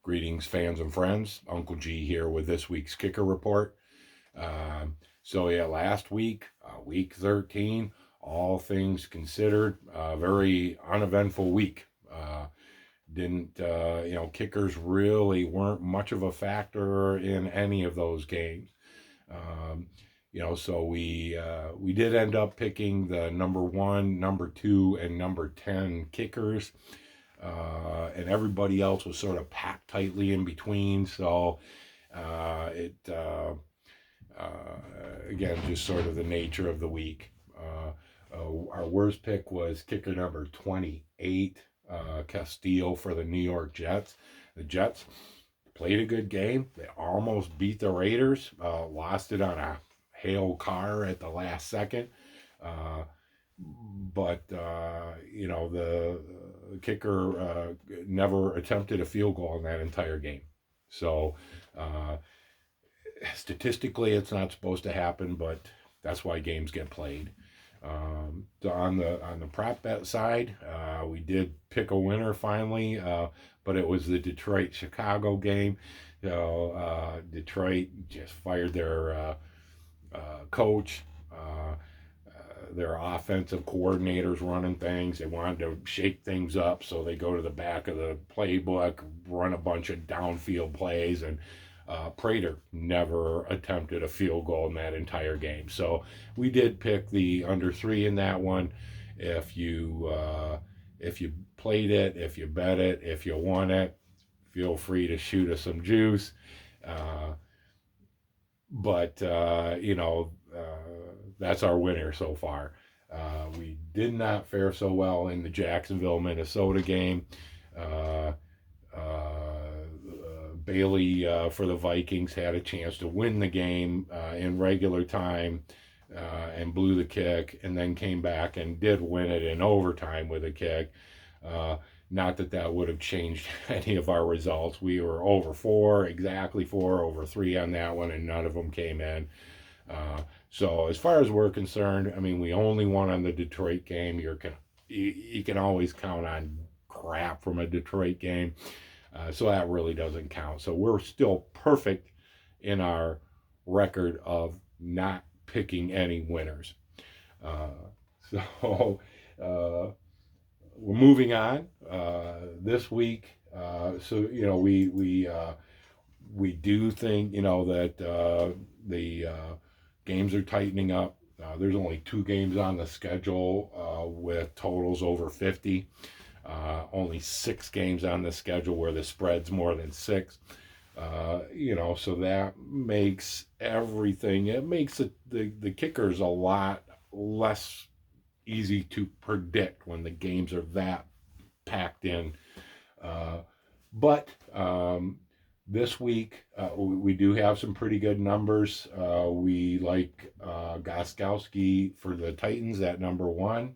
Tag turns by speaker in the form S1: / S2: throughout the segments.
S1: Greetings, fans and friends. Uncle G here with this week's kicker report. Last week, week 13, all things considered, a very uneventful week. Didn't Kickers really weren't much of a factor in any of those games. So we did end up picking the number 1, number 2, and number 10 kickers. And everybody else was sort of packed tightly in between. So again, just sort of the nature of the week. Our worst pick was kicker number 28, Castillo for the New York Jets. The Jets played a good game. They almost beat the Raiders, lost it on a hail car at the last second. But the kicker never attempted a field goal in that entire game. So statistically, it's not supposed to happen, but that's why games get played. On the prop bet side, we did pick a winner finally, but it was the Detroit-Chicago game. Detroit just fired their coach. Their offensive coordinators running things. They wanted to shake things up, so they go to the back of the playbook, run a bunch of downfield plays, and Prater never attempted a field goal in that entire game. So we did pick the under 3 in that one. If you played it, if you bet it, if you won it, feel free to shoot us some juice. That's our winner so far. We did not fare so well in the Jacksonville, Minnesota game. Bailey for the Vikings had a chance to win the game in regular time and blew the kick, and then came back and did win it in overtime with a kick. Not that would have changed any of our results. We were over 4, exactly 4, over 3 on that one, and none of them came in. So as far as we're concerned, I mean, we only won on the Detroit game. You can always count on crap from a Detroit game. So that really doesn't count. So we're still perfect in our record of not picking any winners. We're moving on. This week, we do think that the games are tightening up. There's only 2 games on the schedule with totals over 50. Only 6 games on the schedule where the spread's more than 6. So that makes everything. It makes the kickers a lot less easy to predict when the games are that packed in. But this week, we do have some pretty good numbers. We like Gostkowski for the Titans at number 1.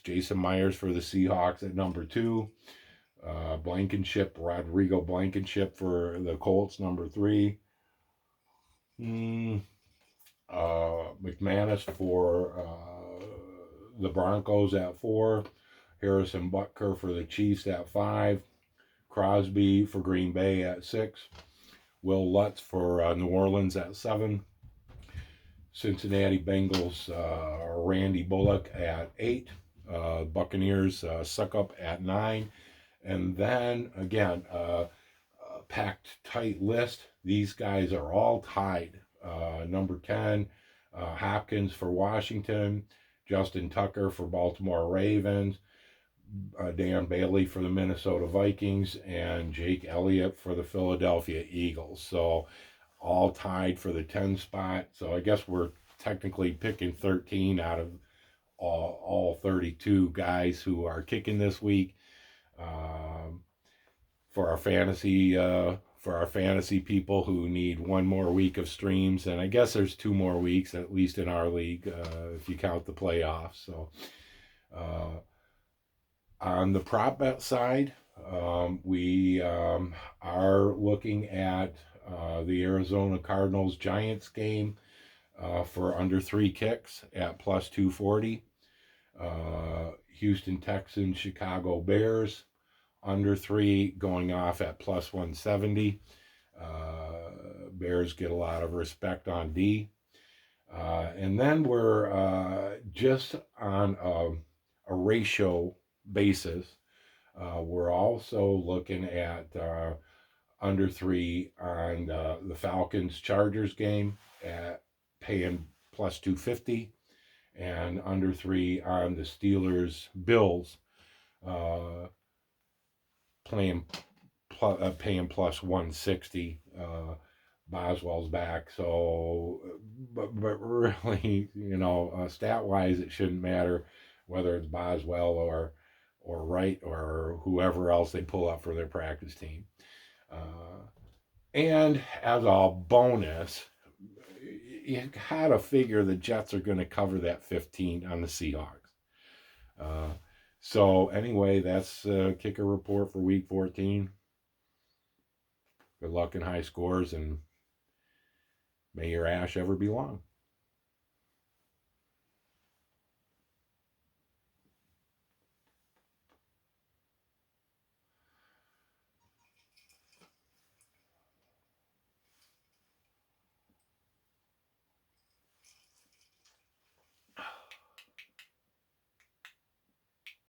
S1: Jason Myers for the Seahawks at number 2. Rodrigo Blankenship for the Colts, number 3. McManus for the Broncos at 4. Harrison Butker for the Chiefs at 5. Crosby for Green Bay at 6. Will Lutz for New Orleans at 7. Cincinnati Bengals, Randy Bullock at 8. Buccaneers, Suckup at 9. And then, again, packed tight list. These guys are all tied. Number 10, Hopkins for Washington. Justin Tucker for Baltimore Ravens. Dan Bailey for the Minnesota Vikings. And Jake Elliott for the Philadelphia Eagles. So all tied for the 10 spot. So I guess we're technically picking 13 out of all 32 guys who are kicking this week. For our fantasy people who need one more week of streams, and I guess there's 2 more weeks at least in our league if you count the playoffs. So on the prop bet side, we are looking at the Arizona Cardinals Giants game for under 3 kicks at plus 240. Houston Texans Chicago Bears under 3 going off at plus 170. Bears get a lot of respect on D. And then we're just on a ratio basis. We're also looking at under 3 on the Falcons Chargers game at paying plus 250, and under 3 on the Steelers Bills paying plus 160. Boswell's back, so but really, stat wise, it shouldn't matter whether it's Boswell or Wright or whoever else they pull up for their practice team. And as a bonus, you gotta figure the Jets are going to cover that 15 on the Seahawks. So anyway, that's kicker report for week 14. Good luck in high scores, and may your ash ever be long.